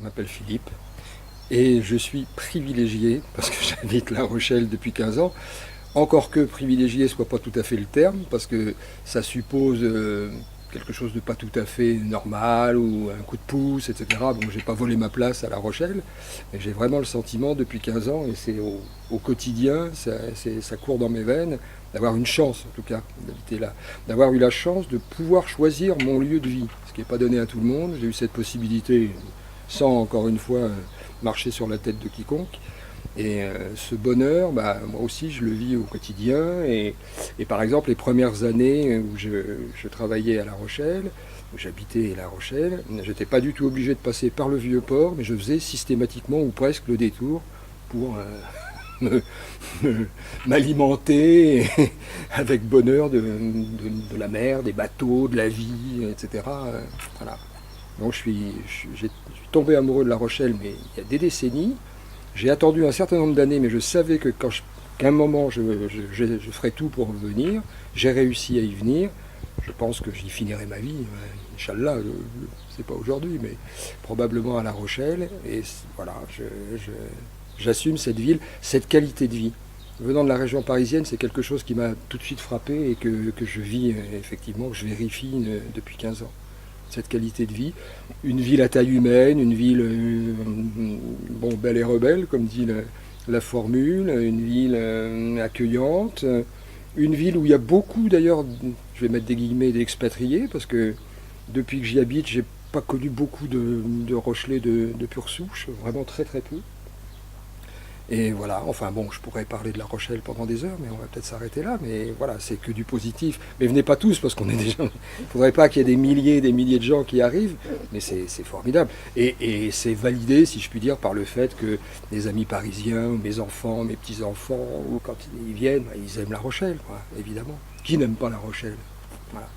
m'appelle Philippe et je suis privilégié parce que j'habite La Rochelle depuis 15 ans. Encore que privilégié soit pas tout à fait le terme, parce que ça suppose quelque chose de pas tout à fait normal ou un coup de pouce, etc. Bon, j'ai pas volé ma place à La Rochelle, mais j'ai vraiment le sentiment depuis 15 ans, et c'est au quotidien, ça court dans mes veines, d'avoir une chance en tout cas d'habiter là, d'avoir eu la chance de pouvoir choisir mon lieu de vie, ce qui n'est pas donné à tout le monde. J'ai eu cette possibilité sans, encore une fois, marcher sur la tête de quiconque. Et ce bonheur, bah, moi aussi, je le vis au quotidien. Et par exemple, les premières années où je travaillais à La Rochelle, où j'habitais à La Rochelle, j'étais pas du tout obligé de passer par le Vieux-Port, mais je faisais systématiquement ou presque le détour pour m'alimenter avec bonheur de la mer, des bateaux, de la vie, etc. Voilà. Donc je suis tombé amoureux de La Rochelle, mais il y a des décennies. J'ai attendu un certain nombre d'années, mais je savais que qu'à un moment je ferais tout pour venir. J'ai réussi à y venir. Je pense que j'y finirai ma vie, Inch'Allah, c'est pas aujourd'hui, mais probablement à La Rochelle. Et voilà, j'assume cette ville, cette qualité de vie. Venant de la région parisienne, c'est quelque chose qui m'a tout de suite frappé et que je vis effectivement, que je vérifie depuis 15 ans. Cette qualité de vie, une ville à taille humaine, une ville bon, belle et rebelle, comme dit la formule, une ville accueillante, une ville où il y a beaucoup d'ailleurs, je vais mettre des guillemets, d'expatriés, parce que depuis que j'y habite, j'ai pas connu beaucoup de Rochelais de pure souche, vraiment très très peu. Et voilà, enfin bon, je pourrais parler de La Rochelle pendant des heures, mais on va peut-être s'arrêter là. Mais voilà, c'est que du positif. Mais venez pas tous, parce qu'on est déjà... Il ne faudrait pas qu'il y ait des milliers de gens qui arrivent, mais c'est formidable. Et c'est validé, si je puis dire, par le fait que les amis parisiens, mes enfants, mes petits-enfants, ou quand ils viennent, ils aiment La Rochelle, quoi, évidemment. Qui n'aime pas La Rochelle? Voilà.